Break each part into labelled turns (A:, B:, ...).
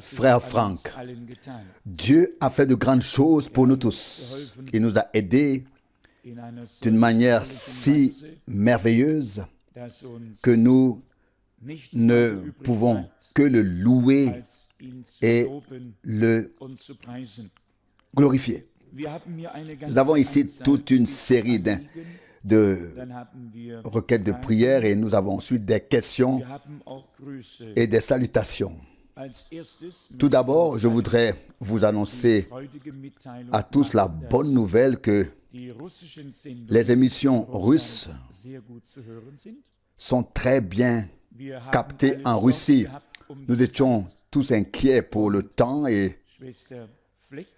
A: frère Franck, Dieu a fait de grandes choses pour nous tous. Il nous a aidés d'une manière si merveilleuse que nous ne pouvons que le louer et le glorifier. Nous avons ici toute une série de requêtes de prière et nous avons ensuite des questions et des salutations. Tout d'abord, je voudrais vous annoncer à tous la bonne nouvelle que les émissions russes sont très bien captées en Russie. Nous étions tous inquiets pour le temps et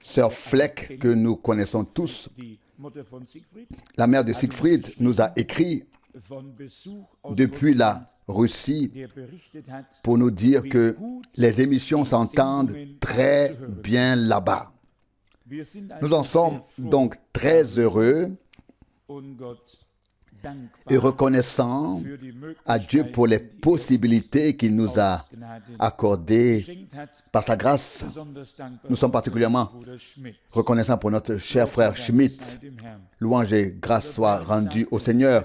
A: Sœur Fleck, que nous connaissons tous, la mère de Siegfried, nous a écrit depuis la Russie pour nous dire que les émissions s'entendent très bien là-bas. Nous en sommes donc très heureux et reconnaissants à Dieu pour les possibilités qu'il nous a accordées par sa grâce. Nous sommes particulièrement reconnaissants pour notre cher frère Schmidt. Louange et grâce soient rendues au Seigneur.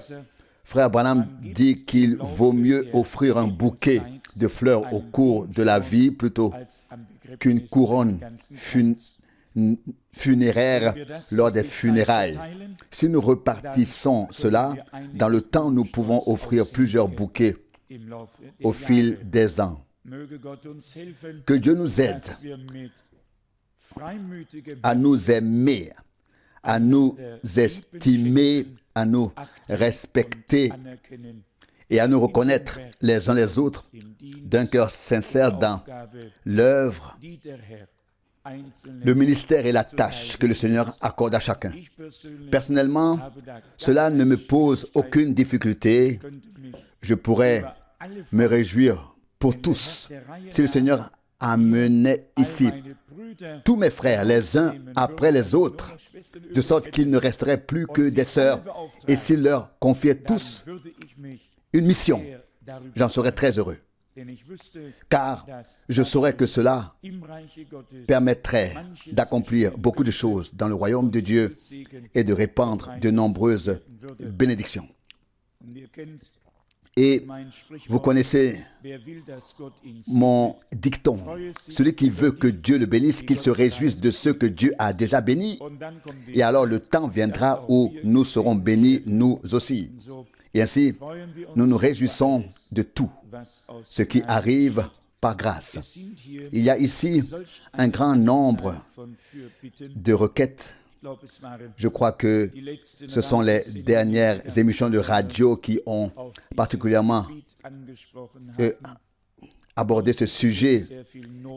A: Frère Branham dit qu'il vaut mieux offrir un bouquet de fleurs au cours de la vie plutôt qu'une couronne funéraire lors des funérailles. Si nous repartissons cela, dans le temps, nous pouvons offrir plusieurs bouquets au fil des ans. Que Dieu nous aide à nous aimer, à nous estimer, à nous respecter et à nous reconnaître les uns les autres d'un cœur sincère dans l'œuvre, le ministère et la tâche que le Seigneur accorde à chacun. Personnellement, cela ne me pose aucune difficulté. Je pourrais me réjouir pour tous si le Seigneur amenait ici tous mes frères les uns après les autres, de sorte qu'il ne resterait plus que des sœurs, et s'il leur confiait tous une mission, j'en serais très heureux. Car je saurais que cela permettrait d'accomplir beaucoup de choses dans le royaume de Dieu et de répandre de nombreuses bénédictions. Et vous connaissez mon dicton, celui qui veut que Dieu le bénisse, qu'il se réjouisse de ceux que Dieu a déjà bénis. Et alors le temps viendra où nous serons bénis nous aussi. Et ainsi, nous nous réjouissons de tout ce qui arrive par grâce. Il y a ici un grand nombre de requêtes. Je crois que ce sont les dernières émissions de radio qui ont particulièrement abordé ce sujet.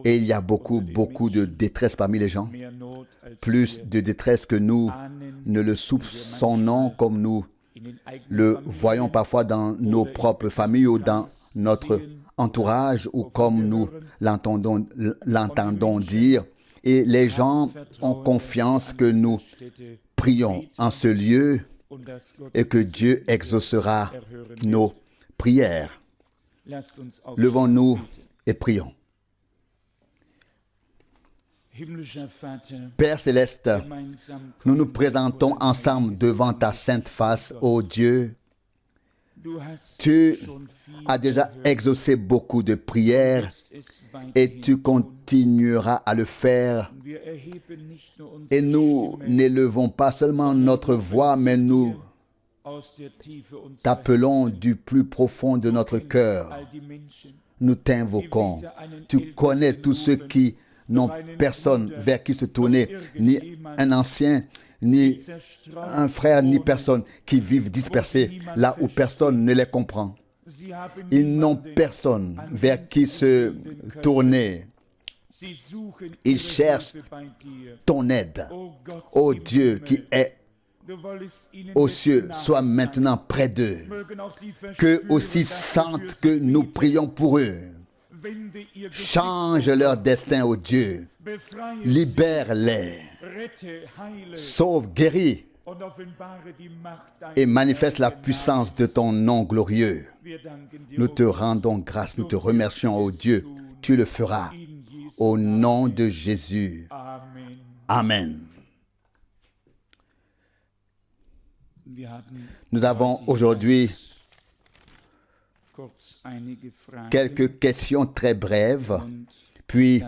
A: Et il y a beaucoup de détresse parmi les gens. Plus de détresse que nous ne le soupçonnons, comme nous le voyons parfois dans nos propres familles ou dans notre entourage, ou comme nous l'entendons dire. Et les gens ont confiance que nous prions en ce lieu et que Dieu exaucera nos prières. Levons-nous et prions. Père céleste, nous nous présentons ensemble devant ta sainte face, ô Dieu. Tu as déjà exaucé beaucoup de prières et tu continueras à le faire. Et nous n'élevons pas seulement notre voix, mais nous t'appelons du plus profond de notre cœur. Nous t'invoquons. Tu connais tous ceux qui n'ont personne vers qui se tourner, ni un ancien, ni un frère, ni personne, qui vivent dispersés là où personne ne les comprend. Ils n'ont personne vers qui se tourner. Ils cherchent ton aide. Ô Dieu qui est aux cieux, sois maintenant près d'eux. Qu'eux aussi sentent que nous prions pour eux. Change leur destin, ô Dieu. Libère-les. Sauve, guéris et manifeste la puissance de ton nom glorieux. Nous te rendons grâce, nous te remercions, ô Dieu, tu le feras. Au nom de Jésus. Amen. Nous avons aujourd'hui quelques questions très brèves, puis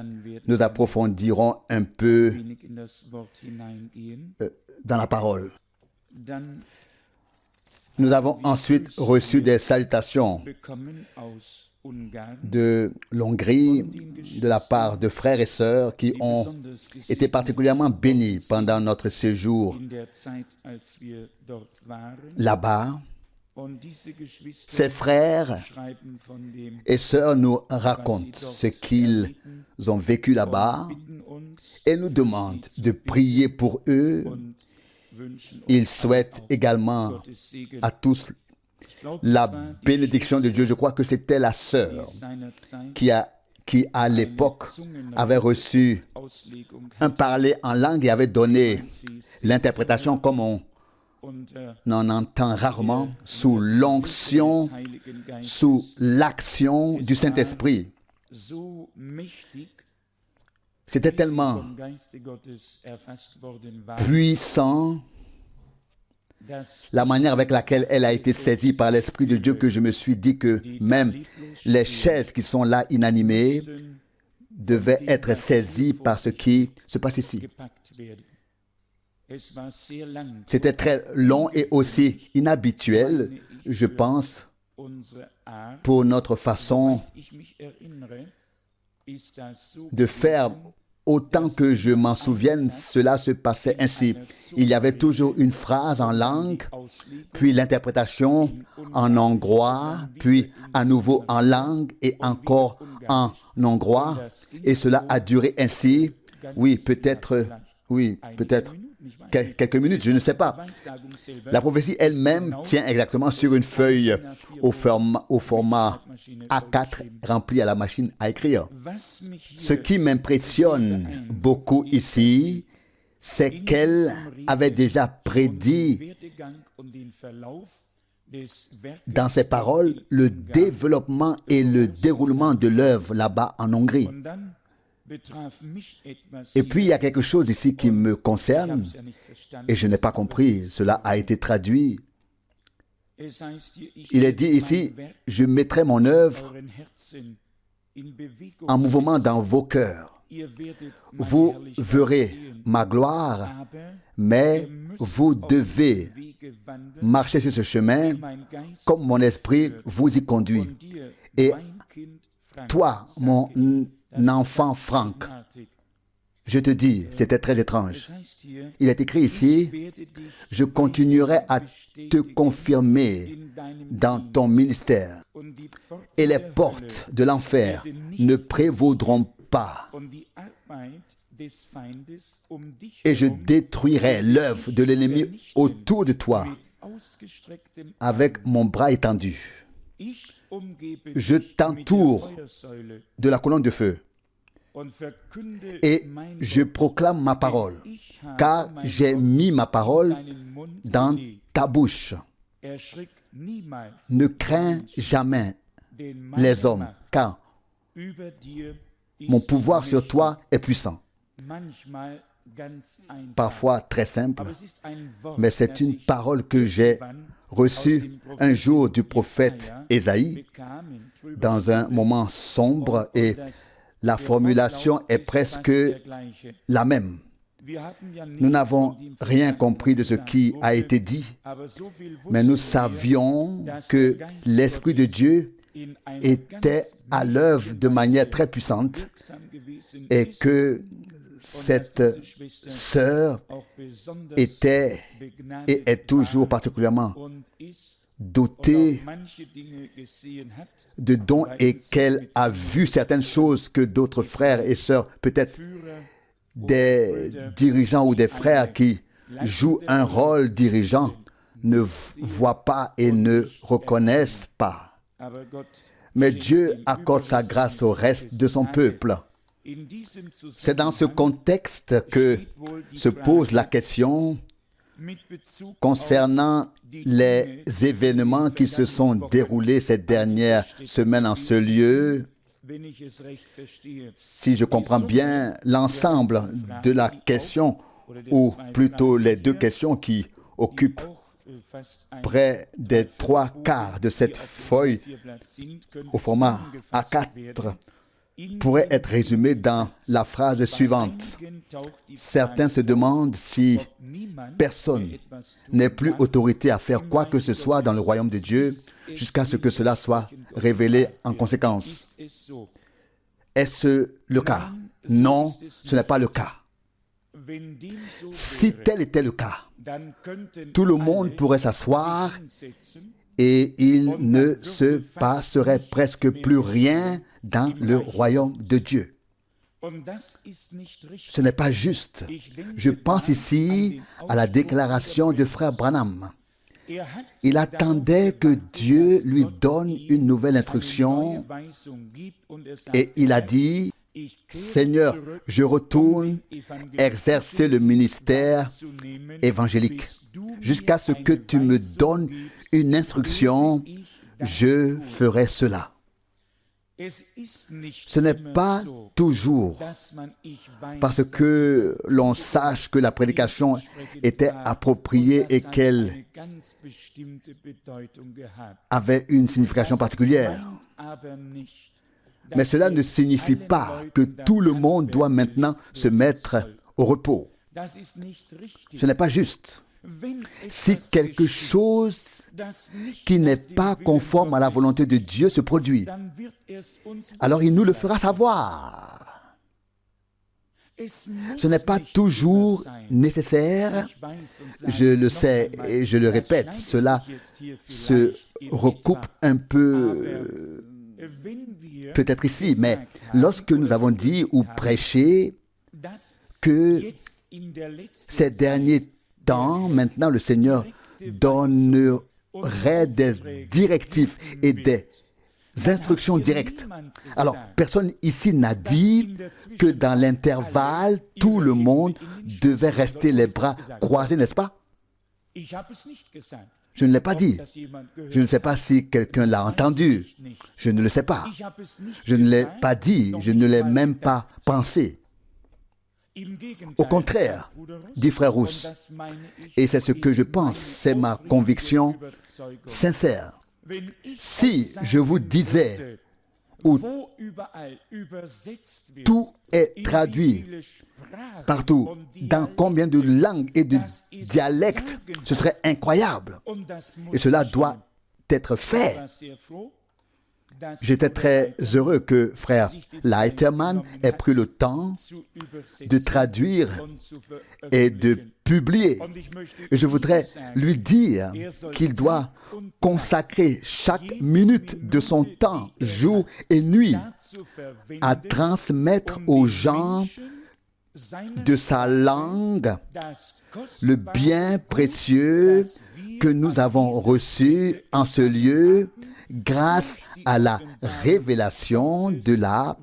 A: nous approfondirons un peu dans la parole. Nous avons ensuite reçu des salutations de l'Hongrie, de la part de frères et sœurs qui ont été particulièrement bénis pendant notre séjour là-bas. Ces frères et sœurs nous racontent ce qu'ils ont vécu là-bas et nous demandent de prier pour eux. Ils souhaitent également à tous la bénédiction de Dieu. Je crois que c'était la sœur qui à l'époque avait reçu un parler en langue et avait donné l'interprétation comme on en entend rarement, sous l'onction, sous l'action du Saint-Esprit. C'était tellement puissant, la manière avec laquelle elle a été saisie par l'Esprit de Dieu, que je me suis dit que même les chaises qui sont là inanimées devaient être saisies par ce qui se passe ici. C'était très long et aussi inhabituel, je pense, pour notre façon de faire. Autant que je m'en souvienne, cela se passait ainsi. Il y avait toujours une phrase en langue, puis l'interprétation en hongrois, puis à nouveau en langue et encore en hongrois. Et cela a duré ainsi, peut-être quelques minutes, je ne sais pas. La prophétie elle-même tient exactement sur une feuille au format A4 rempli à la machine à écrire. Ce qui m'impressionne beaucoup ici, c'est qu'elle avait déjà prédit dans ses paroles le développement et le déroulement de l'œuvre là-bas en Hongrie. Et puis il y a quelque chose ici qui me concerne et je n'ai pas compris. Cela a été traduit. Il est dit ici, je mettrai mon œuvre en mouvement dans vos cœurs. Vous verrez ma gloire, mais vous devez marcher sur ce chemin comme mon esprit vous y conduit. Et toi, mon enfant Franck, je te dis, c'était très étrange. Il est écrit ici, je continuerai à te confirmer dans ton ministère et les portes de l'enfer ne prévaudront pas. Et je détruirai l'œuvre de l'ennemi autour de toi avec mon bras étendu. Je t'entoure de la colonne de feu et je proclame ma parole, car j'ai mis ma parole dans ta bouche. Ne crains jamais les hommes, car mon pouvoir sur toi est puissant. Parfois très simple, mais c'est une parole que j'ai reçue un jour du prophète Ésaïe dans un moment sombre et la formulation est presque la même. Nous n'avons rien compris de ce qui a été dit, mais nous savions que l'Esprit de Dieu était à l'œuvre de manière très puissante et que cette sœur était et est toujours particulièrement dotée de dons et qu'elle a vu certaines choses que d'autres frères et sœurs, peut-être des dirigeants ou des frères qui jouent un rôle dirigeant, ne voient pas et ne reconnaissent pas. Mais Dieu accorde sa grâce au reste de son peuple. C'est dans ce contexte que se pose la question concernant les événements qui se sont déroulés ces dernières semaines en ce lieu. Si je comprends bien l'ensemble de la question, ou plutôt les deux questions qui occupent près des 3/4 de cette feuille au format A4, pourrait être résumées dans la phrase suivante. Certains se demandent si personne n'ait plus autorité à faire quoi que ce soit dans le royaume de Dieu jusqu'à ce que cela soit révélé en conséquence. Est-ce le cas? Non, ce n'est pas le cas. Si tel était le cas, tout le monde pourrait s'asseoir et il ne se passerait presque plus rien dans le royaume de Dieu. Ce n'est pas juste. Je pense ici à la déclaration de frère Branham. Il attendait que Dieu lui donne une nouvelle instruction et il a dit, Seigneur, je retourne exercer le ministère évangélique. Jusqu'à ce que tu me donnes une instruction, je ferai cela. Ce n'est pas toujours parce que l'on sache que la prédication était appropriée et qu'elle avait une signification particulière. Mais cela ne signifie pas que tout le monde doit maintenant se mettre au repos. Ce n'est pas juste. Si quelque chose qui n'est pas conforme à la volonté de Dieu se produit, alors il nous le fera savoir. Ce n'est pas toujours nécessaire, je le sais et je le répète, cela se recoupe un peu peut-être ici, mais lorsque nous avons dit ou prêché que ces derniers temps, maintenant le Seigneur donnerait des directives et des instructions directes. Alors, personne ici n'a dit que dans l'intervalle, tout le monde devait rester les bras croisés, n'est-ce pas? Je ne l'ai pas dit. Je ne sais pas si quelqu'un l'a entendu. Je ne le sais pas. Je ne l'ai pas dit. Je ne l'ai même pas pensé. Au contraire, dit frère Rousse, et c'est ce que je pense, c'est ma conviction sincère. Si je vous disais où tout est traduit partout, dans combien de langues et de dialectes, ce serait incroyable. Et cela doit être fait. J'étais très heureux que frère Leiterman ait pris le temps de traduire et de publier. Et je voudrais lui dire qu'il doit consacrer chaque minute de son temps, jour et nuit, à transmettre aux gens de sa langue le bien précieux que nous avons reçu en ce lieu grâce à la révélation de la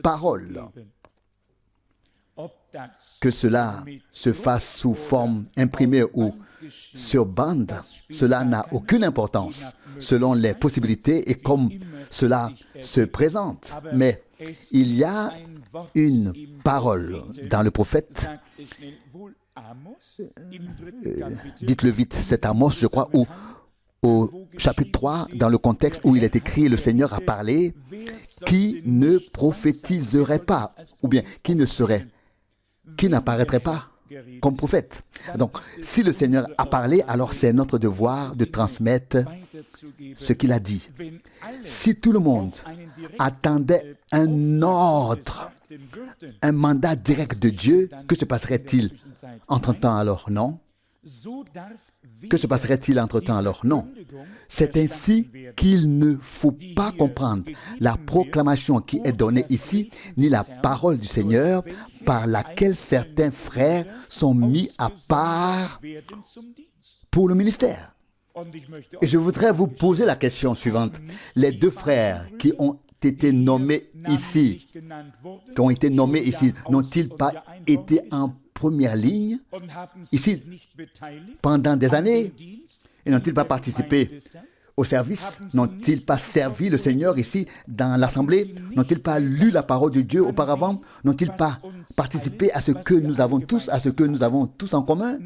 A: parole. Que cela se fasse sous forme imprimée ou sur bande, cela n'a aucune importance selon les possibilités et comme cela se présente. Mais il y a une parole dans le prophète, dites-le vite, c'est Amos, je crois, où au chapitre 3, dans le contexte où il est écrit, le Seigneur a parlé, qui ne prophétiserait pas, ou bien qui n'apparaîtrait pas comme prophète. Donc, si le Seigneur a parlé, alors c'est notre devoir de transmettre ce qu'il a dit. Si tout le monde attendait un ordre, un mandat direct de Dieu, que se passerait-il entre-temps alors? Non. Que se passerait-il entre-temps alors? Non. C'est ainsi qu'il ne faut pas comprendre la proclamation qui est donnée ici, ni la parole du Seigneur par laquelle certains frères sont mis à part pour le ministère. Et je voudrais vous poser la question suivante. Les deux frères qui ont été nommés ici, n'ont-ils pas été en première ligne, ici, pendant des années, et n'ont-ils pas participé au service? N'ont-ils pas servi le Seigneur ici dans l'Assemblée? N'ont-ils pas lu la parole de Dieu auparavant? N'ont-ils pas participé à ce que nous avons tous, en commun?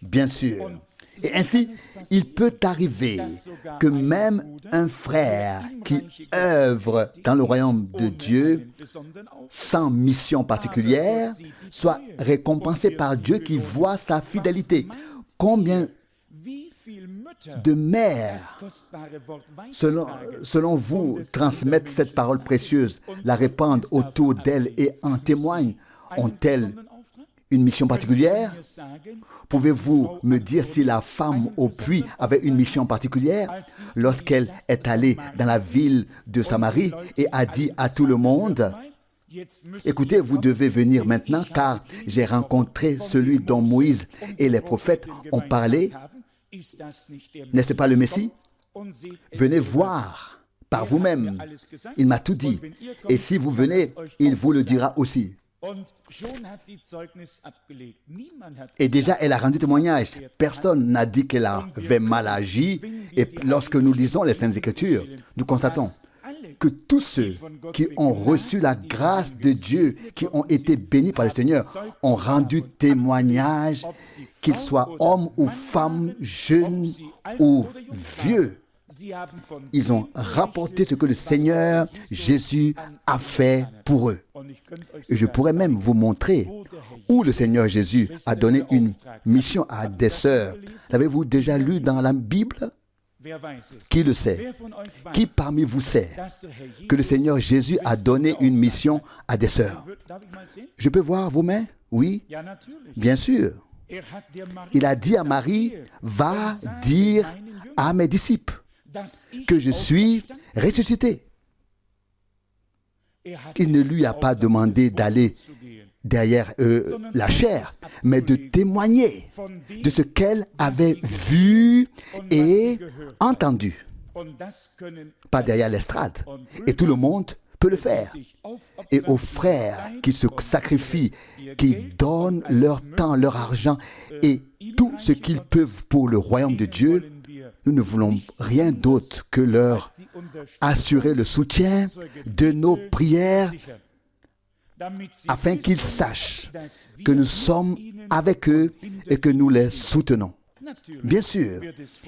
A: Bien sûr. Et ainsi, il peut arriver que même un frère qui œuvre dans le royaume de Dieu sans mission particulière soit récompensé par Dieu qui voit sa fidélité. Combien de mères, selon vous, transmettent cette parole précieuse, la répandent autour d'elles et en témoignent? Ont-elles une mission particulière? Pouvez-vous me dire si la femme au puits avait une mission particulière lorsqu'elle est allée dans la ville de Samarie et a dit à tout le monde: écoutez, vous devez venir maintenant car j'ai rencontré celui dont Moïse et les prophètes ont parlé. N'est-ce pas le Messie? Venez voir par vous-même. Il m'a tout dit. Et si vous venez, il vous le dira aussi. Et déjà, elle a rendu témoignage. Personne n'a dit qu'elle avait mal agi. Et lorsque nous lisons les Saintes Écritures, nous constatons que tous ceux qui ont reçu la grâce de Dieu, qui ont été bénis par le Seigneur, ont rendu témoignage, qu'ils soient hommes ou femmes, jeunes ou vieux. Ils ont rapporté ce que le Seigneur Jésus a fait pour eux. Et je pourrais même vous montrer où le Seigneur Jésus a donné une mission à des sœurs. L'avez-vous déjà lu dans la Bible? Qui le sait? Qui parmi vous sait que le Seigneur Jésus a donné une mission à des sœurs? Je peux voir vos mains? Oui, bien sûr. Il a dit à Marie: va dire à mes disciples que je suis ressuscité. Il ne lui a pas demandé d'aller derrière la chair, mais de témoigner de ce qu'elle avait vu et entendu. Pas derrière l'estrade. Et tout le monde peut le faire. Et aux frères qui se sacrifient, qui donnent leur temps, leur argent et tout ce qu'ils peuvent pour le royaume de Dieu, nous ne voulons rien d'autre que leur assurer le soutien de nos prières afin qu'ils sachent que nous sommes avec eux et que nous les soutenons. Bien sûr,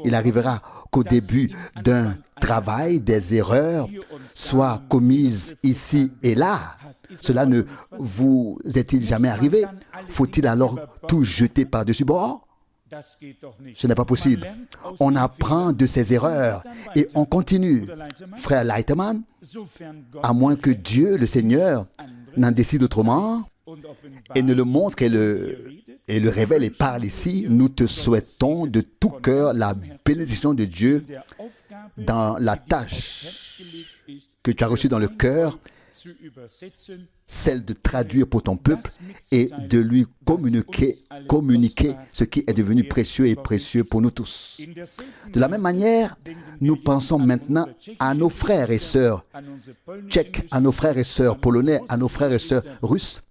A: il arrivera qu'au début d'un travail, des erreurs soient commises ici et là. Cela ne vous est-il jamais arrivé? Faut-il alors tout jeter par-dessus bord? Ce n'est pas possible. On apprend de ses erreurs et on continue. Frère Leitemann, à moins que Dieu, le Seigneur, n'en décide autrement et ne le montre et le révèle et parle ici, nous te souhaitons de tout cœur la bénédiction de Dieu dans la tâche que tu as reçue dans le cœur, celle de traduire pour ton peuple et de lui communiquer ce qui est devenu précieux et précieux pour nous tous. De la même manière, nous pensons maintenant à nos frères et sœurs tchèques, à nos frères et sœurs polonais, à nos frères et sœurs russes,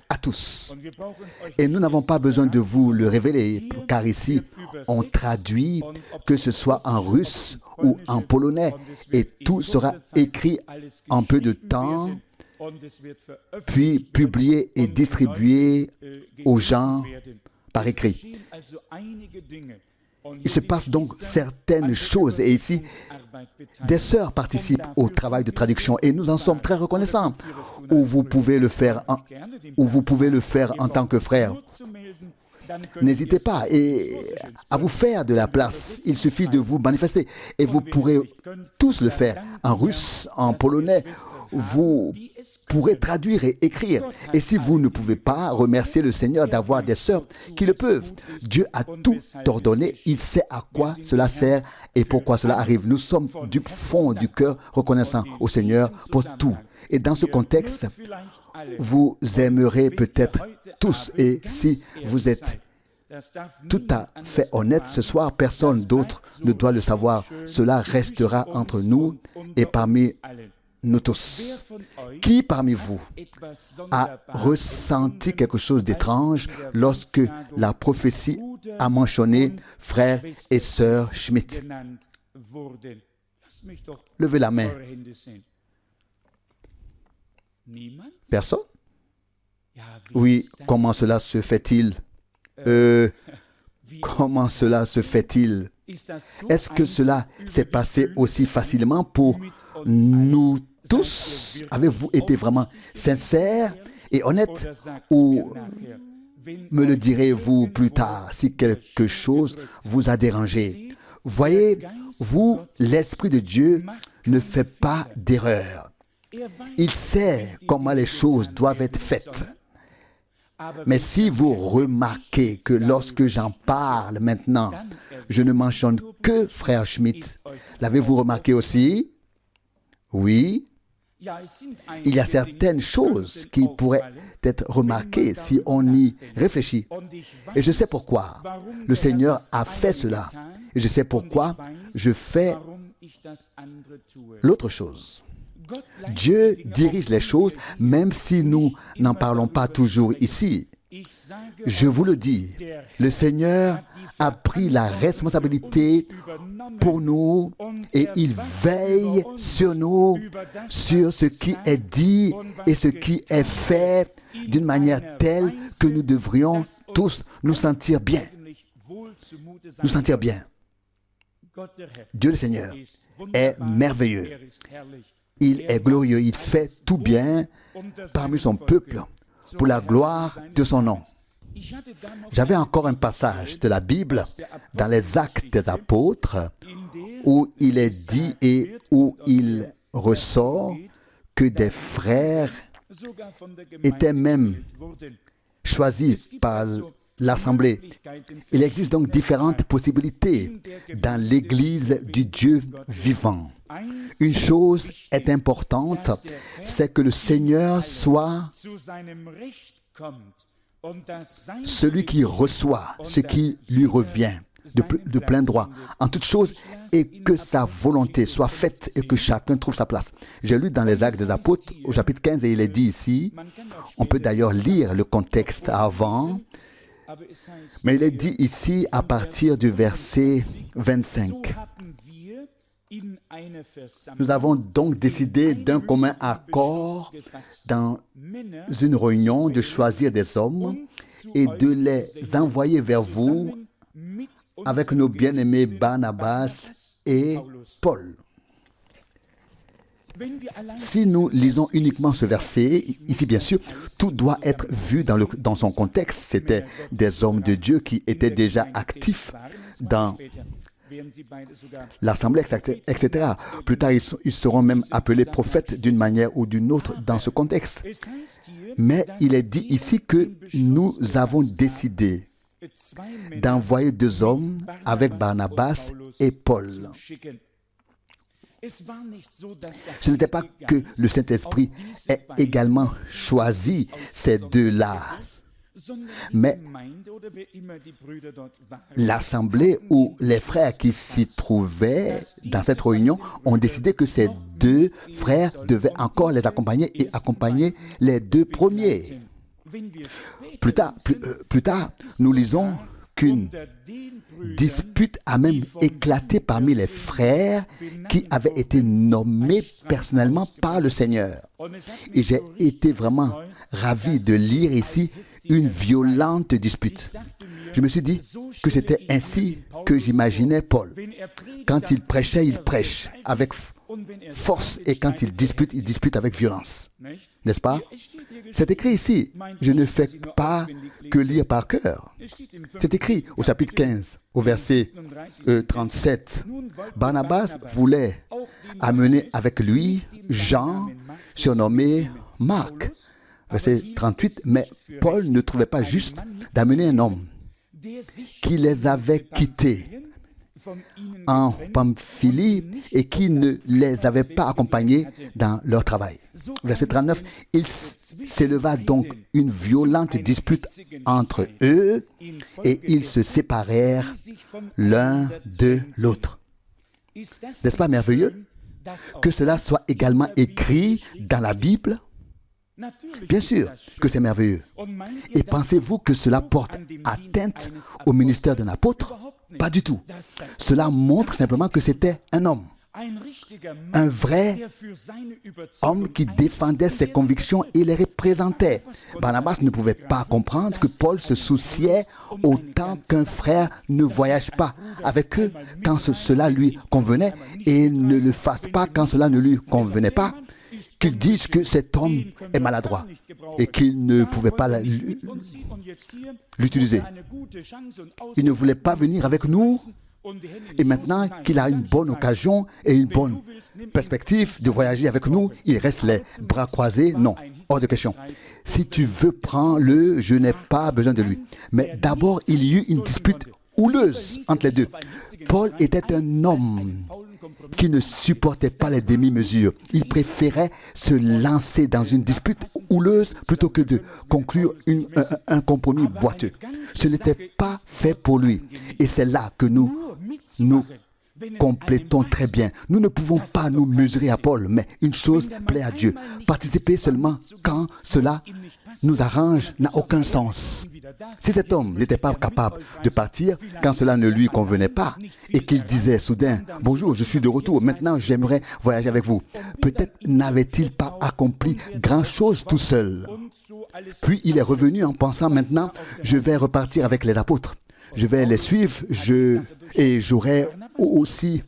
A: à tous. Et nous n'avons pas besoin de vous le révéler, car ici, on traduit, que ce soit en russe ou en polonais, et tout sera écrit en peu de temps, puis publié et distribué aux gens par écrit. Il se passe donc certaines choses, et ici, des sœurs participent au travail de traduction, et nous en sommes très reconnaissants. Ou vous pouvez le faire en tant que frère. N'hésitez pas à vous faire de la place. Il suffit de vous manifester, et vous pourrez tous le faire en russe, en polonais. Vous pourrez traduire et écrire. Et si vous ne pouvez pas, remercier le Seigneur d'avoir des sœurs qui le peuvent. Dieu a tout ordonné. Il sait à quoi cela sert et pourquoi cela arrive. Nous sommes du fond du cœur reconnaissants au Seigneur pour tout. Et dans ce contexte, vous aimerez peut-être tous. Et si vous êtes tout à fait honnête ce soir, personne d'autre ne doit le savoir. Cela restera entre nous et parmi nous tous. Qui parmi vous a ressenti quelque chose d'étrange lorsque la prophétie a mentionné frère et sœur Schmidt? Levez la main. Personne? Oui, comment cela se fait-il? Comment cela se fait-il? Est-ce que cela s'est passé aussi facilement pour nous tous? Avez-vous été vraiment sincère et honnête? Ou me le direz-vous plus tard si quelque chose vous a dérangé? Voyez, vous, l'Esprit de Dieu ne fait pas d'erreur. Il sait comment les choses doivent être faites. Mais si vous remarquez que lorsque j'en parle maintenant, je ne mentionne que Frère Schmitt, l'avez-vous remarqué aussi? Oui. Il y a certaines choses qui pourraient être remarquées si on y réfléchit. Et je sais pourquoi le Seigneur a fait cela. Et je sais pourquoi je fais l'autre chose. Dieu dirige les choses, même si nous n'en parlons pas toujours ici. Je vous le dis, le Seigneur a pris la responsabilité pour nous et il veille sur nous, sur ce qui est dit et ce qui est fait d'une manière telle que nous devrions tous nous sentir bien. Nous sentir bien. Dieu le Seigneur est merveilleux. Il est glorieux, il fait tout bien parmi son peuple pour la gloire de son nom. J'avais encore un passage de la Bible dans les Actes des Apôtres où il est dit et où il ressort que des frères étaient même choisis par l'Assemblée. Il existe donc différentes possibilités dans l'Église du Dieu vivant. Une chose est importante, c'est que le Seigneur soit celui qui reçoit ce qui lui revient de plein droit en toute chose et que sa volonté soit faite et que chacun trouve sa place. J'ai lu dans les Actes des Apôtres au chapitre 15 et il est dit ici, on peut d'ailleurs lire le contexte avant, mais il est dit ici à partir du verset 25. Nous avons donc décidé d'un commun accord dans une réunion de choisir des hommes et de les envoyer vers vous avec nos bien-aimés Barnabas et Paul. Si nous lisons uniquement ce verset, ici bien sûr, tout doit être vu dans son contexte. C'était des hommes de Dieu qui étaient déjà actifs dans l'Assemblée, etc. Plus tard, ils seront même appelés prophètes d'une manière ou d'une autre dans ce contexte. Mais il est dit ici que nous avons décidé d'envoyer 2 hommes avec Barnabas et Paul. Ce n'était pas que le Saint-Esprit ait également choisi ces 2-là, mais l'assemblée ou les frères qui s'y trouvaient dans cette réunion ont décidé que ces 2 frères devaient encore les accompagner et accompagner les 2 premiers. Plus tard, nous lisons qu'une dispute a même éclaté parmi les frères qui avaient été nommés personnellement par le Seigneur. Et j'ai été vraiment ravi de lire ici une violente dispute. Je me suis dit que c'était ainsi que j'imaginais Paul. Quand il prêche avec force et quand il dispute avec violence. N'est-ce pas? C'est écrit ici. Je ne fais pas que lire par cœur. C'est écrit au chapitre 15, au verset 37. Barnabas voulait amener avec lui Jean, surnommé Marc. Verset 38, mais Paul ne trouvait pas juste d'amener un homme qui les avait quittés en Pamphylie et qui ne les avait pas accompagnés dans leur travail. Verset 39, il s'éleva donc une violente dispute entre eux et ils se séparèrent l'un de l'autre. N'est-ce pas merveilleux que cela soit également écrit dans la Bible? Bien sûr que c'est merveilleux. Et pensez-vous que cela porte atteinte au ministère d'un apôtre? Pas du tout. Cela montre simplement que c'était un homme. Un vrai homme qui défendait ses convictions et les représentait. Barnabas ne pouvait pas comprendre que Paul se souciait autant qu'un frère ne voyage pas avec eux quand cela lui convenait et ne le fasse pas quand cela ne lui convenait pas, qu'il dise que cet homme est maladroit et qu'il ne pouvait pas l'utiliser. Il ne voulait pas venir avec nous. Et maintenant qu'il a une bonne occasion et une bonne perspective de voyager avec nous, il reste les bras croisés. Non, hors de question. Si tu veux, prends-le, je n'ai pas besoin de lui. Mais d'abord, il y eut une dispute houleuse entre les deux. Paul était un homme qui ne supportait pas les demi-mesures. Il préférait se lancer dans une dispute houleuse plutôt que de conclure un compromis boiteux. Ce n'était pas fait pour lui. Et c'est là que nous complétons très bien. Nous ne pouvons pas nous mesurer à Paul, mais une chose plaît à Dieu. Participer seulement quand cela nous arrange n'a aucun sens. Si cet homme n'était pas capable de partir quand cela ne lui convenait pas et qu'il disait soudain « Bonjour, je suis de retour, maintenant j'aimerais voyager avec vous », peut-être n'avait-il pas accompli grand-chose tout seul. Puis il est revenu en pensant « Maintenant, je vais repartir avec les apôtres. Je vais les suivre et j'aurai aussi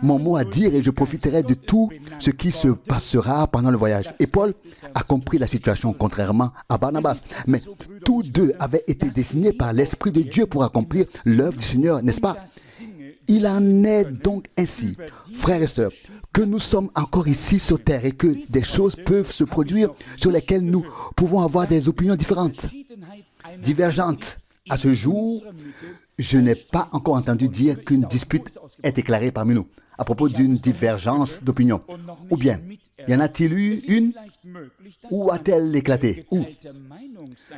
A: mon mot à dire et je profiterai de tout ce qui se passera pendant le voyage. » Et Paul a compris la situation contrairement à Barnabas. Mais tous deux avaient été destinés par l'Esprit de Dieu pour accomplir l'œuvre du Seigneur, n'est-ce pas? Il en est donc ainsi, frères et sœurs, que nous sommes encore ici sur terre et que des choses peuvent se produire sur lesquelles nous pouvons avoir des opinions différentes, divergentes. À ce jour, je n'ai pas encore entendu dire qu'une dispute est déclarée parmi nous à propos d'une divergence d'opinion. Ou bien, y en a-t-il eu une? Où a-t-elle éclaté? Où?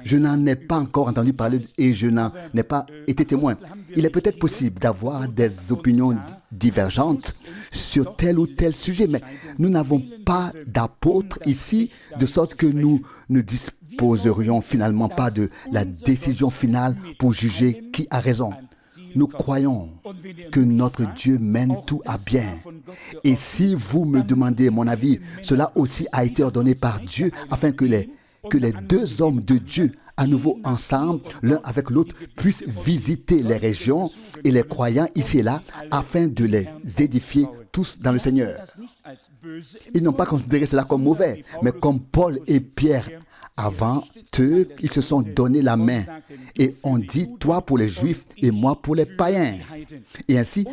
A: Je n'en ai pas encore entendu parler et je n'en ai pas été témoin. Il est peut-être possible d'avoir des opinions divergentes sur tel ou tel sujet, mais nous n'avons pas d'apôtres ici, de sorte que nous ne disposerions finalement pas de la décision finale pour juger qui a raison. Nous croyons que notre Dieu mène tout à bien. Et si vous me demandez mon avis, cela aussi a été ordonné par Dieu afin que les deux hommes de Dieu, à nouveau ensemble, l'un avec l'autre, puissent visiter les régions et les croyants ici et là afin de les édifier tous dans le Seigneur. Ils n'ont pas considéré cela comme mauvais, mais comme Paul et Pierre avant eux, ils se sont donné la main et ont dit, toi pour les Juifs et moi pour les païens. Et ainsi,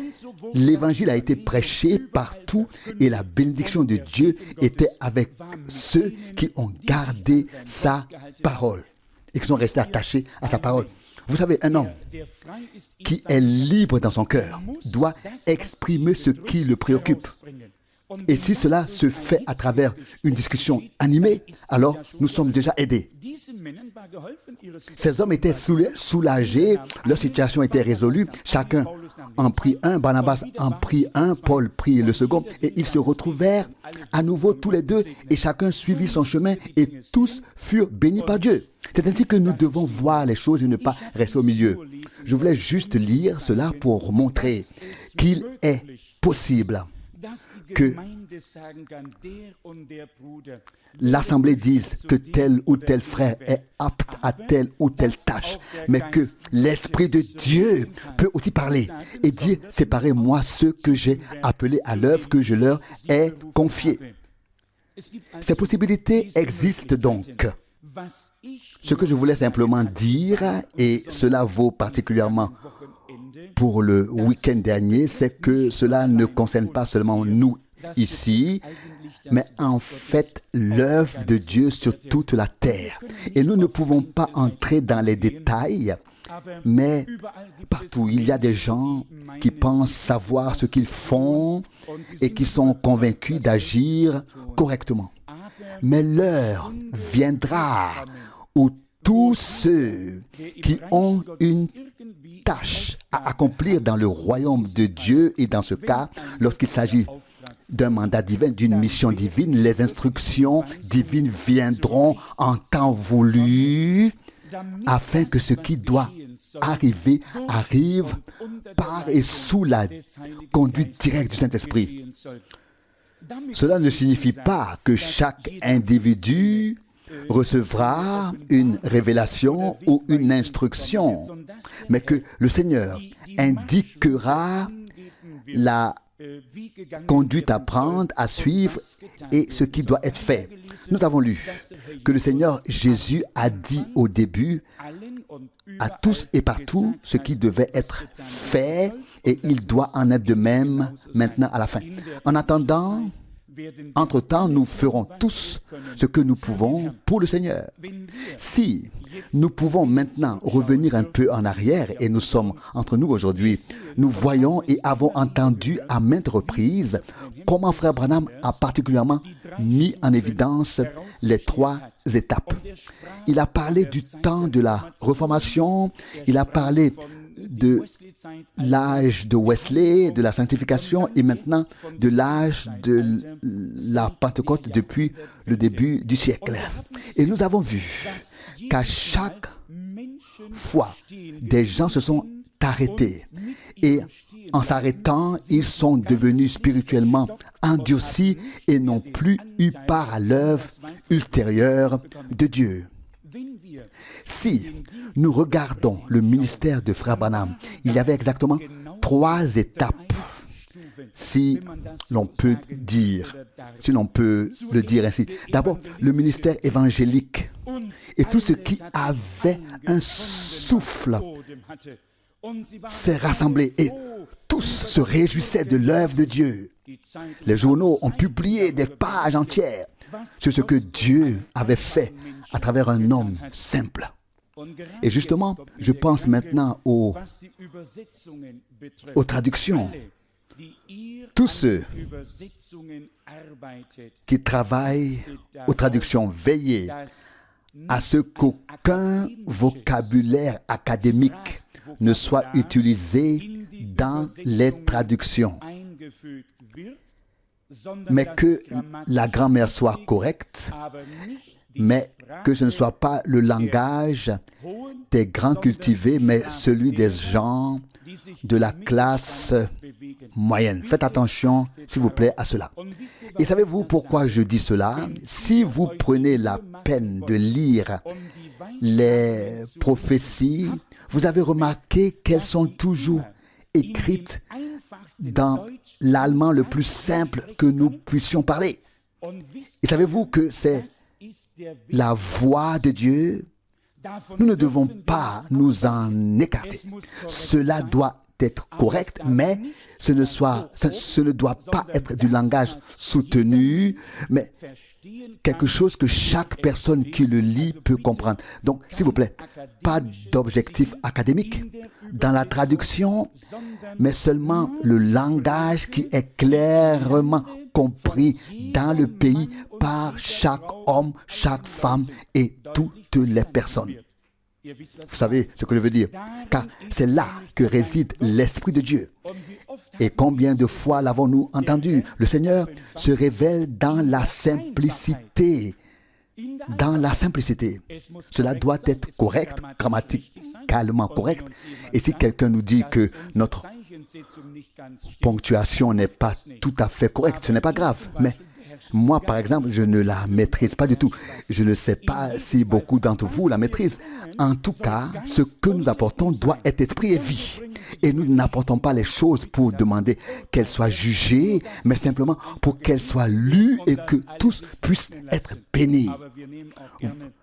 A: l'évangile a été prêché partout et la bénédiction de Dieu était avec ceux qui ont gardé sa parole et qui sont restés attachés à sa parole. Vous savez, un homme qui est libre dans son cœur doit exprimer ce qui le préoccupe. Et si cela se fait à travers une discussion animée, alors nous sommes déjà aidés. Ces hommes étaient soulagés, leur situation était résolue, chacun en prit un, Barnabas en prit un, Paul prit le second, et ils se retrouvèrent à nouveau tous les deux, et chacun suivit son chemin, et tous furent bénis par Dieu. C'est ainsi que nous devons voir les choses et ne pas rester au milieu. Je voulais juste lire cela pour montrer qu'il est possible que l'Assemblée dise que tel ou tel frère est apte à telle ou telle tâche, mais que l'Esprit de Dieu peut aussi parler et dire, séparez-moi ceux que j'ai appelés à l'œuvre que je leur ai confiée. Ces possibilités existent donc. Ce que je voulais simplement dire, et cela vaut particulièrement pour le week-end dernier, c'est que cela ne concerne pas seulement nous ici, mais en fait l'œuvre de Dieu sur toute la terre. Et nous ne pouvons pas entrer dans les détails, mais partout, il y a des gens qui pensent savoir ce qu'ils font et qui sont convaincus d'agir correctement. Mais l'heure viendra où tous ceux qui ont une tâche à accomplir dans le royaume de Dieu, et dans ce cas, lorsqu'il s'agit d'un mandat divin, d'une mission divine, les instructions divines viendront en temps voulu afin que ce qui doit arrive par et sous la conduite directe du Saint-Esprit. Cela ne signifie pas que chaque individu recevra une révélation ou une instruction, mais que le Seigneur indiquera la conduite à prendre, à suivre et ce qui doit être fait. Nous avons lu que le Seigneur Jésus a dit au début à tous et partout ce qui devait être fait et il doit en être de même maintenant à la fin. En attendant, entre-temps, nous ferons tous ce que nous pouvons pour le Seigneur. Si nous pouvons maintenant revenir un peu en arrière, et nous sommes entre nous aujourd'hui, nous voyons et avons entendu à maintes reprises comment Frère Branham a particulièrement mis en évidence les 3 étapes. Il a parlé du temps de la Réformation, il a parlé de l'âge de Wesley, de la sanctification et maintenant de l'âge de la Pentecôte depuis le début du siècle. Et nous avons vu qu'à chaque fois, des gens se sont arrêtés et en s'arrêtant, ils sont devenus spirituellement endurcis et n'ont plus eu part à l'œuvre ultérieure de Dieu. Si nous regardons le ministère de Frère Branham, il y avait exactement 3 étapes, si l'on peut le dire ainsi. D'abord, le ministère évangélique et tout ce qui avait un souffle s'est rassemblé et tous se réjouissaient de l'œuvre de Dieu. Les journaux ont publié des pages entières sur ce que Dieu avait fait à travers un homme simple. Et justement, je pense maintenant aux traductions. Tous ceux qui travaillent aux traductions, veillez à ce qu'aucun vocabulaire académique ne soit utilisé dans les traductions, mais que la grammaire soit correcte, mais que ce ne soit pas le langage des grands cultivés, mais celui des gens de la classe moyenne. Faites attention, s'il vous plaît, à cela. Et savez-vous pourquoi je dis cela? Si vous prenez la peine de lire les prophéties, vous avez remarqué qu'elles sont toujours écrites dans l'allemand le plus simple que nous puissions parler. Et savez-vous que c'est la voix de Dieu? Nous ne devons pas nous en écarter. Cela doit être correct, mais ce ne doit pas être du langage soutenu, mais quelque chose que chaque personne qui le lit peut comprendre. Donc, s'il vous plaît, pas d'objectif académique dans la traduction, mais seulement le langage qui est clairement compris dans le pays par chaque homme, chaque femme et toutes les personnes. Vous savez ce que je veux dire? Car c'est là que réside l'Esprit de Dieu. Et combien de fois l'avons-nous entendu? Le Seigneur se révèle dans la simplicité. Dans la simplicité. Cela doit être correct, grammaticalement correct. Et si quelqu'un nous dit que notre ponctuation n'est pas tout à fait correcte, ce n'est pas grave. Mais moi, par exemple, je ne la maîtrise pas du tout. Je ne sais pas si beaucoup d'entre vous la maîtrisent. En tout cas, ce que nous apportons doit être esprit et vie. Et nous n'apportons pas les choses pour demander qu'elles soient jugées, mais simplement pour qu'elles soient lues et que tous puissent être bénis.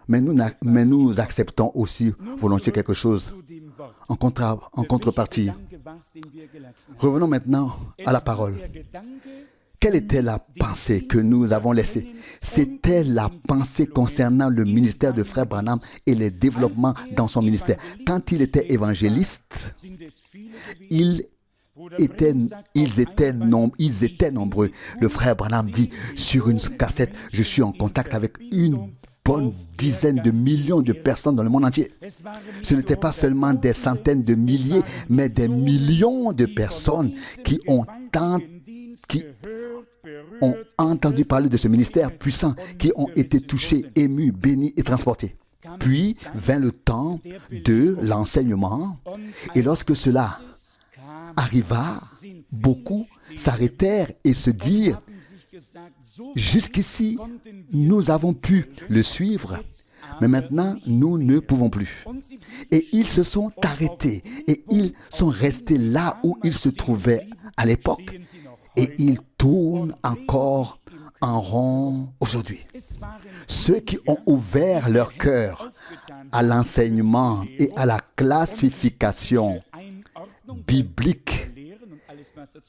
A: Mais nous acceptons aussi volontiers quelque chose en contrepartie. Revenons maintenant à la parole. Quelle était la pensée que nous avons laissée? C'était la pensée concernant le ministère de Frère Branham et les développements dans son ministère. Quand il était évangéliste, ils étaient nombreux. Le Frère Branham dit sur une cassette, je suis en contact avec une bonne dizaine de millions de personnes dans le monde entier. Ce n'était pas seulement des centaines de milliers, mais des millions de personnes qui ont entendu parler de ce ministère puissant, qui ont été touchés, émus, bénis et transportés. Puis vint le temps de l'enseignement, et lorsque cela arriva, beaucoup s'arrêtèrent et se dirent, jusqu'ici, nous avons pu le suivre, mais maintenant, nous ne pouvons plus. Et ils se sont arrêtés et ils sont restés là où ils se trouvaient à l'époque. Et ils tournent encore en rond aujourd'hui. Ceux qui ont ouvert leur cœur à l'enseignement et à la classification biblique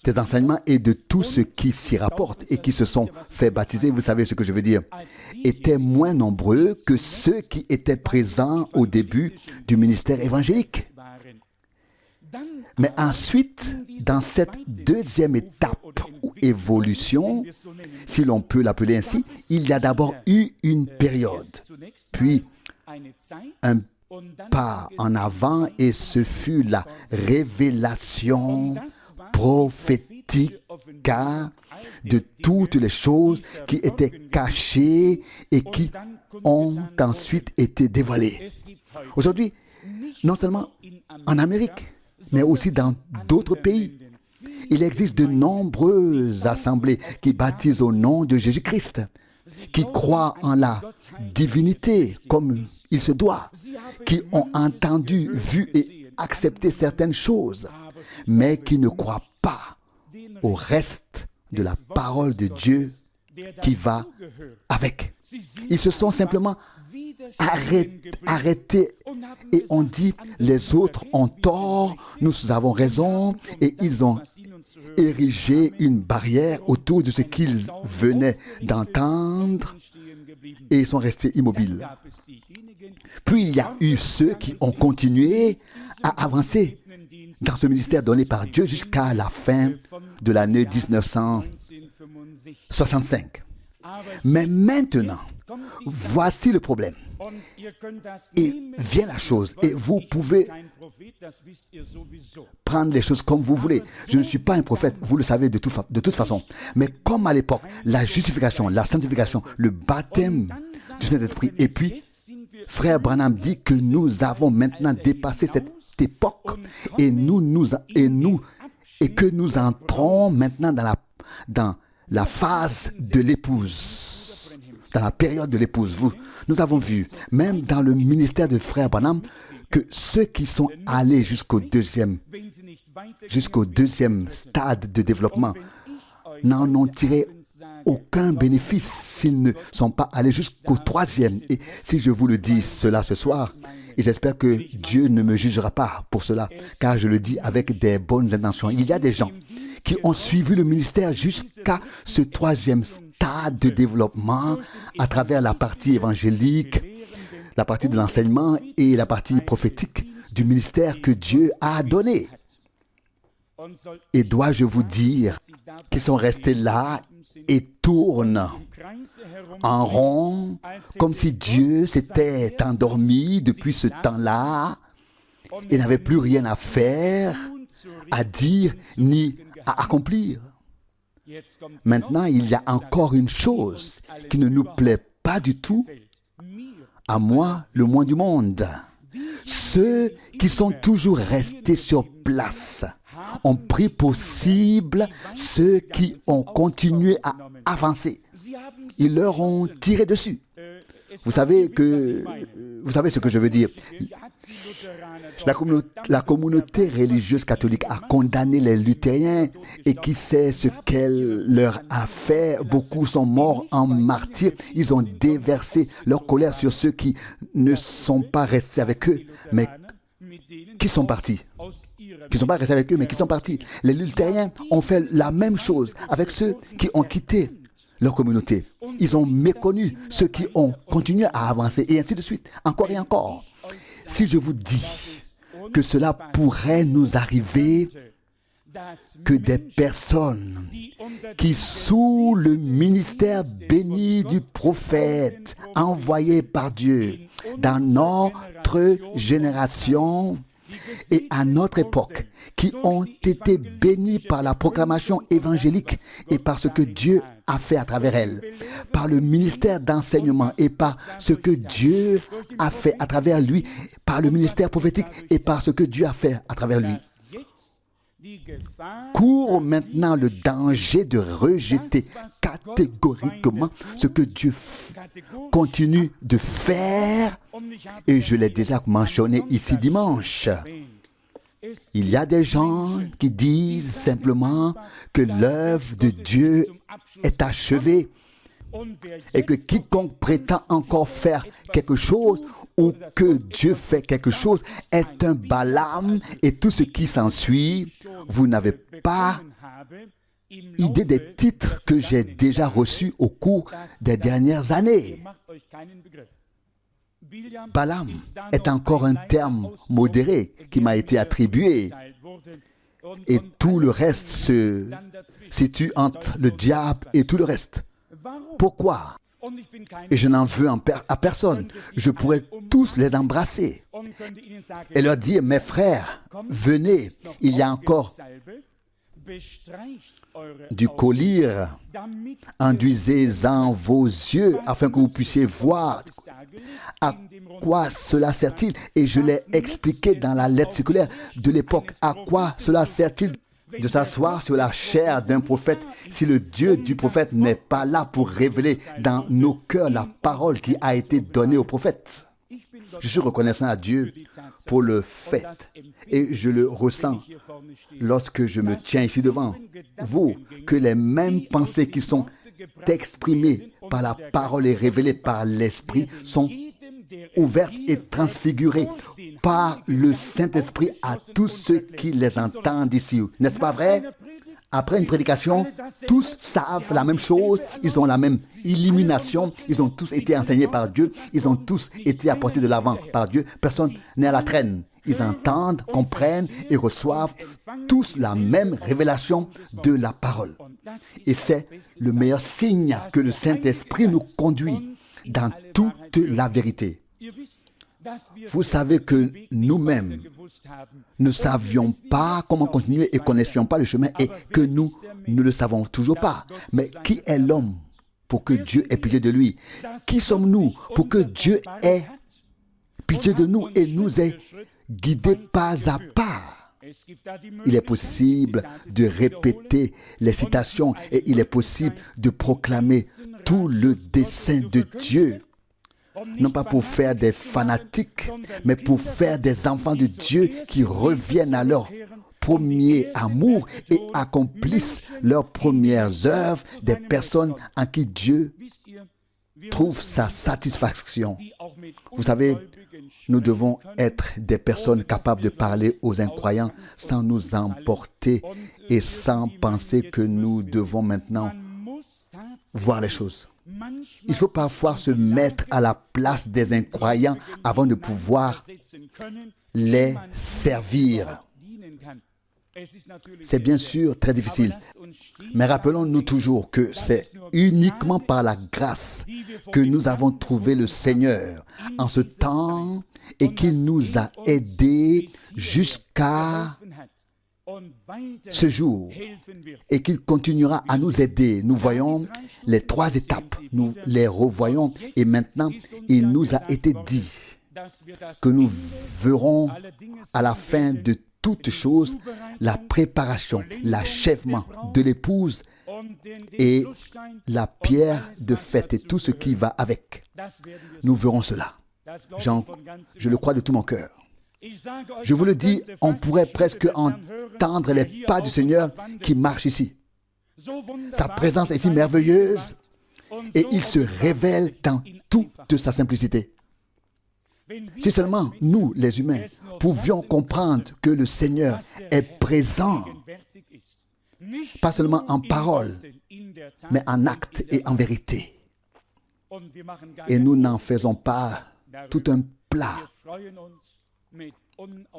A: des enseignements et de tout ce qui s'y rapporte et qui se sont fait baptiser, vous savez ce que je veux dire, étaient moins nombreux que ceux qui étaient présents au début du ministère évangélique. Mais ensuite, dans cette deuxième étape ou évolution, si l'on peut l'appeler ainsi, il y a d'abord eu une période, puis un pas en avant, et ce fut la révélation prophétique de toutes les choses qui étaient cachées et qui ont ensuite été dévoilées. Aujourd'hui, non seulement en Amérique, mais aussi dans d'autres pays, il existe de nombreuses assemblées qui baptisent au nom de Jésus-Christ, qui croient en la divinité comme il se doit, qui ont entendu, vu et accepté certaines choses, mais qui ne croient pas au reste de la parole de Dieu qui va avec. Ils se sont simplement arrêtés et ont dit, les autres ont tort, nous avons raison, et ils ont érigé une barrière autour de ce qu'ils venaient d'entendre et ils sont restés immobiles. Puis il y a eu ceux qui ont continué à avancer dans ce ministère donné par Dieu jusqu'à la fin de l'année 1965. Mais maintenant, voici le problème. Et vient la chose, et vous pouvez prendre les choses comme vous voulez. Je ne suis pas un prophète, vous le savez de toute façon. Mais comme à l'époque, la justification, la sanctification, le baptême du Saint-Esprit, et puis, frère Branham dit que nous avons maintenant dépassé cette époque, et que nous entrons maintenant dans la phase de l'épouse. Dans la période de l'épouse, nous avons vu, même dans le ministère de frère Branham, que ceux qui sont allés jusqu'au deuxième stade de développement n'en ont tiré aucun bénéfice s'ils ne sont pas allés jusqu'au troisième. Et si je vous le dis cela ce soir, et j'espère que Dieu ne me jugera pas pour cela, car je le dis avec des bonnes intentions, il y a des gens qui ont suivi le ministère jusqu'à ce troisième stade de développement à travers la partie évangélique, la partie de l'enseignement et la partie prophétique du ministère que Dieu a donné. Et dois-je vous dire qu'ils sont restés là et tournent en rond comme si Dieu s'était endormi depuis ce temps-là et n'avait plus rien à faire, à dire ni à accomplir. Maintenant, il y a encore une chose qui ne nous plaît pas du tout, à moi, le moins du monde. Ceux qui sont toujours restés sur place ont pris pour cible ceux qui ont continué à avancer. Ils leur ont tiré dessus. Vous savez ce que je veux dire. La communauté religieuse catholique a condamné les luthériens et qui sait ce qu'elle leur a fait. Beaucoup sont morts en martyrs. Ils ont déversé leur colère sur ceux qui ne sont pas restés avec eux, mais qui sont partis. Qui ne sont pas restés avec eux, mais qui sont partis. Les luthériens ont fait la même chose avec ceux qui ont quitté leur communauté. Ils ont méconnu ceux qui ont continué à avancer et ainsi de suite, encore et encore. Si je vous dis que cela pourrait nous arriver, que des personnes qui, sous le ministère béni du prophète envoyé par Dieu dans notre génération, et à notre époque, qui ont été bénis par la proclamation évangélique et par ce que Dieu a fait à travers elles, par le ministère d'enseignement et par ce que Dieu a fait à travers lui, par le ministère prophétique et par ce que Dieu a fait à travers lui. Court maintenant le danger de rejeter catégoriquement ce que Dieu continue de faire, et je l'ai déjà mentionné ici dimanche. Il y a des gens qui disent simplement que l'œuvre de Dieu est achevée et que quiconque prétend encore faire quelque chose ou que Dieu fait quelque chose est un Balaam et tout ce qui s'ensuit. Vous n'avez pas idée des titres que j'ai déjà reçus au cours des dernières années. Balaam est encore un terme modéré qui m'a été attribué. Et tout le reste se situe entre le diable et tout le reste. Pourquoi? Et je n'en veux à personne. Je pourrais tous les embrasser et leur dire, mes frères, venez, il y a encore du collyre, enduisez-en vos yeux afin que vous puissiez voir. À quoi cela sert-il? Et je l'ai expliqué dans la lettre circulaire de l'époque. À quoi cela sert-il de s'asseoir sur la chair d'un prophète si le Dieu du prophète n'est pas là pour révéler dans nos cœurs la parole qui a été donnée au prophète? Je suis reconnaissant à Dieu pour le fait, et je le ressens lorsque je me tiens ici devant vous, que les mêmes pensées qui sont exprimées par la parole et révélées par l'Esprit sont ouvertes et transfigurées par le Saint-Esprit à tous ceux qui les entendent ici. N'est-ce pas vrai? Après une prédication, tous savent la même chose, ils ont la même illumination, ils ont tous été enseignés par Dieu, ils ont tous été apportés de l'avant par Dieu, personne n'est à la traîne. Ils entendent, comprennent et reçoivent tous la même révélation de la parole. Et c'est le meilleur signe que le Saint-Esprit nous conduit dans toute la vérité. Vous savez que nous-mêmes ne savions pas comment continuer et connaissions pas le chemin et que nous ne le savons toujours pas. Mais qui est l'homme pour que Dieu ait pitié de lui? Qui sommes-nous pour que Dieu ait pitié de nous et nous ait guidés pas à pas? Il est possible de répéter les citations et il est possible de proclamer tout le dessein de Dieu. Non pas pour faire des fanatiques, mais pour faire des enfants de Dieu qui reviennent à leur premier amour et accomplissent leurs premières œuvres, des personnes en qui Dieu trouve sa satisfaction. Vous savez, nous devons être des personnes capables de parler aux incroyants sans nous emporter et sans penser que nous devons maintenant voir les choses. Il faut parfois se mettre à la place des incroyants avant de pouvoir les servir. C'est bien sûr très difficile, mais rappelons-nous toujours que c'est uniquement par la grâce que nous avons trouvé le Seigneur en ce temps et qu'il nous a aidés jusqu'à ce jour et qu'il continuera à nous aider. Nous voyons les 3 étapes, nous les revoyons et maintenant il nous a été dit que nous verrons à la fin de toutes choses la préparation, l'achèvement de l'épouse et la pierre de fête et tout ce qui va avec. Nous verrons cela. Je le crois de tout mon cœur. Je vous le dis, on pourrait presque entendre les pas du Seigneur qui marchent ici. Sa présence est si merveilleuse et il se révèle dans toute sa simplicité. Si seulement nous, les humains, pouvions comprendre que le Seigneur est présent, pas seulement en parole, mais en acte et en vérité. Et nous n'en faisons pas tout un plat.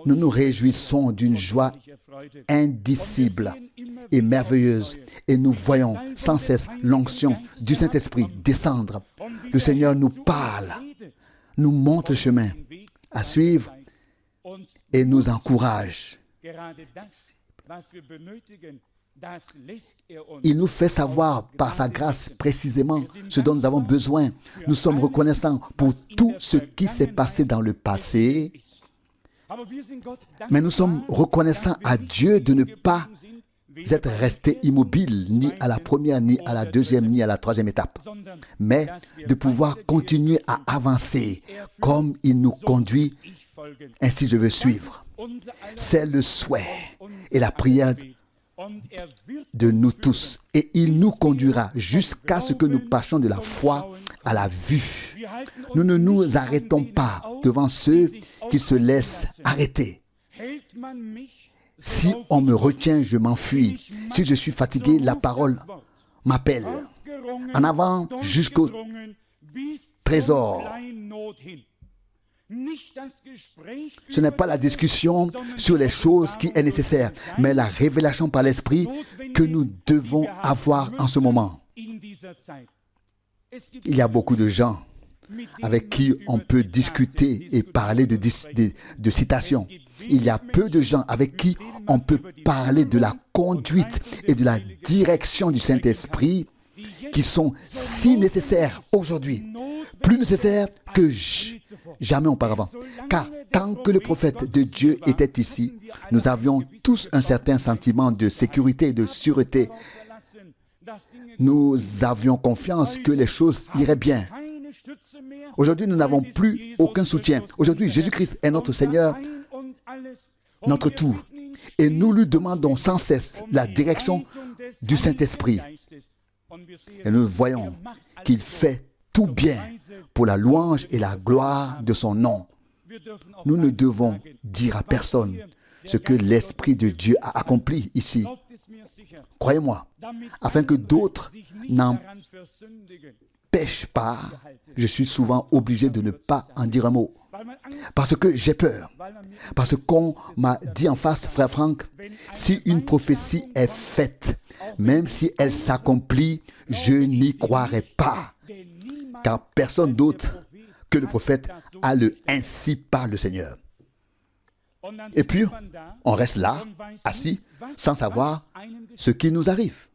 A: Nous nous réjouissons d'une joie indicible et merveilleuse et nous voyons sans cesse l'onction du Saint-Esprit descendre. Le Seigneur nous parle, nous montre le chemin à suivre et nous encourage. Il nous fait savoir par sa grâce précisément ce dont nous avons besoin. Nous sommes reconnaissants pour tout ce qui s'est passé dans le passé, mais nous sommes reconnaissants à Dieu de ne pas être restés immobiles, ni à la première, ni à la deuxième, ni à la troisième étape, mais de pouvoir continuer à avancer comme il nous conduit, ainsi je veux suivre. C'est le souhait et la prière de nous tous, et il nous conduira jusqu'à ce que nous passions de la foi à la vue. Nous ne nous arrêtons pas devant ceux qui se laissent arrêter. Si on me retient, je m'enfuis. Si je suis fatigué, la parole m'appelle. En avant jusqu'au trésor. Ce n'est pas la discussion sur les choses qui est nécessaire, mais la révélation par l'Esprit que nous devons avoir en ce moment. Il y a beaucoup de gens avec qui on peut discuter et parler de citations. Il y a peu de gens avec qui on peut parler de la conduite et de la direction du Saint-Esprit qui sont si nécessaires aujourd'hui, plus nécessaires que jamais auparavant. Car tant que le prophète de Dieu était ici, nous avions tous un certain sentiment de sécurité et de sûreté. Nous avions confiance que les choses iraient bien. Aujourd'hui, nous n'avons plus aucun soutien. Aujourd'hui, Jésus-Christ est notre Seigneur, notre tout. Et nous lui demandons sans cesse la direction du Saint-Esprit. Et nous voyons qu'il fait tout bien pour la louange et la gloire de son nom. Nous ne devons dire à personne ce que l'Esprit de Dieu a accompli ici. Croyez-moi, afin que d'autres n'en pêchent pas, je suis souvent obligé de ne pas en dire un mot. Parce que j'ai peur. Parce qu'on m'a dit en face, frère Franck, si une prophétie est faite, même si elle s'accomplit, je n'y croirai pas. Car personne d'autre que le prophète a le ainsi par le Seigneur. Et puis, on reste là, assis, sans savoir ce qui nous arrive.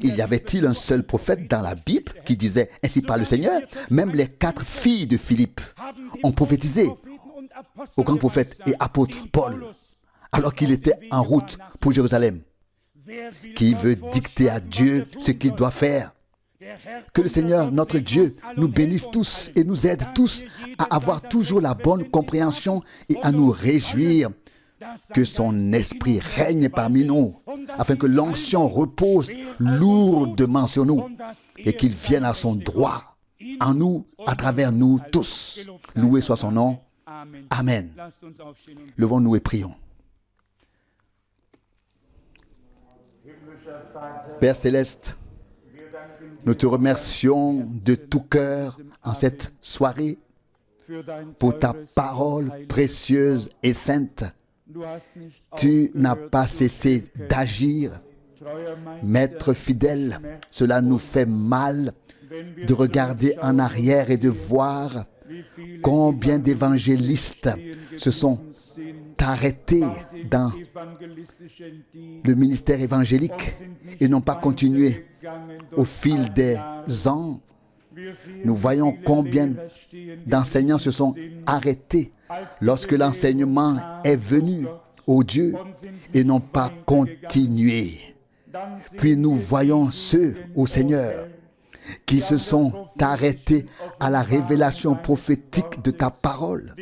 A: Il y avait-il un seul prophète dans la Bible qui disait ainsi par le Seigneur? Même les 4 filles de Philippe ont prophétisé au grand prophète et apôtre Paul, alors qu'il était en route pour Jérusalem. Qui veut dicter à Dieu ce qu'il doit faire? Que le Seigneur, notre Dieu, nous bénisse tous et nous aide tous à avoir toujours la bonne compréhension et à nous réjouir que son esprit règne parmi nous, afin que l'onction repose lourdement sur nous et qu'il vienne à son droit en nous, à travers nous tous. Loué soit son nom. Amen. Levons-nous et prions. Père Céleste, nous te remercions de tout cœur en cette soirée pour ta parole précieuse et sainte. Tu n'as pas cessé d'agir. Maître fidèle, cela nous fait mal de regarder en arrière et de voir combien d'évangélistes se sont arrêtés dans le ministère évangélique et n'ont pas continué au fil des ans. Nous voyons combien d'enseignants se sont arrêtés lorsque l'enseignement est venu au Dieu et n'ont pas continué. Puis nous voyons ceux, au Seigneur, qui se sont arrêtés à la révélation prophétique de ta parole,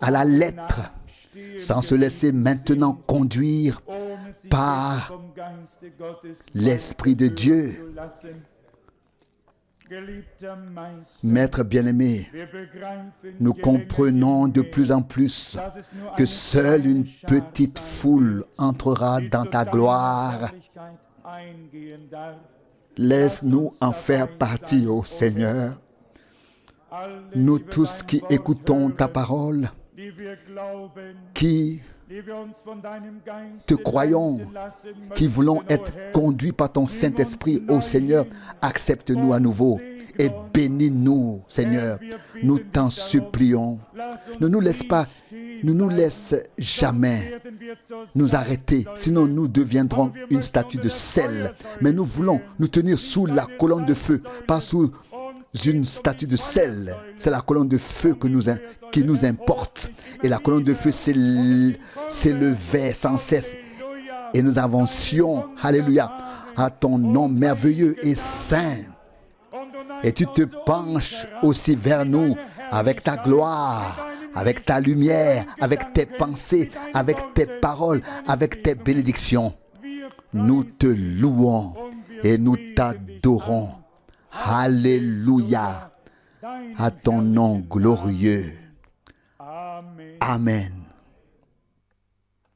A: à la lettre, sans se laisser maintenant conduire par l'Esprit de Dieu. Maître bien-aimé, nous comprenons de plus en plus que seule une petite foule entrera dans ta gloire. Laisse-nous en faire partie, ô Seigneur. Nous tous qui écoutons ta parole, qui te croyons, qui voulons être conduits par ton Saint-Esprit, ô Seigneur, accepte-nous à nouveau et bénis-nous, Seigneur. Nous t'en supplions. Ne nous laisse jamais nous arrêter, sinon nous deviendrons une statue de sel. Mais nous voulons nous tenir sous la colonne de feu, pas sous une statue de sel. C'est la colonne de feu qui nous importe. Et la colonne de feu s'élevait sans cesse. Et nous avancions, alléluia, à ton nom merveilleux et saint. Et tu te penches aussi vers nous avec ta gloire, avec ta lumière, avec tes pensées, avec tes paroles, avec tes bénédictions. Nous te louons et nous t'adorons. Alléluia, à ton nom glorieux. Amen.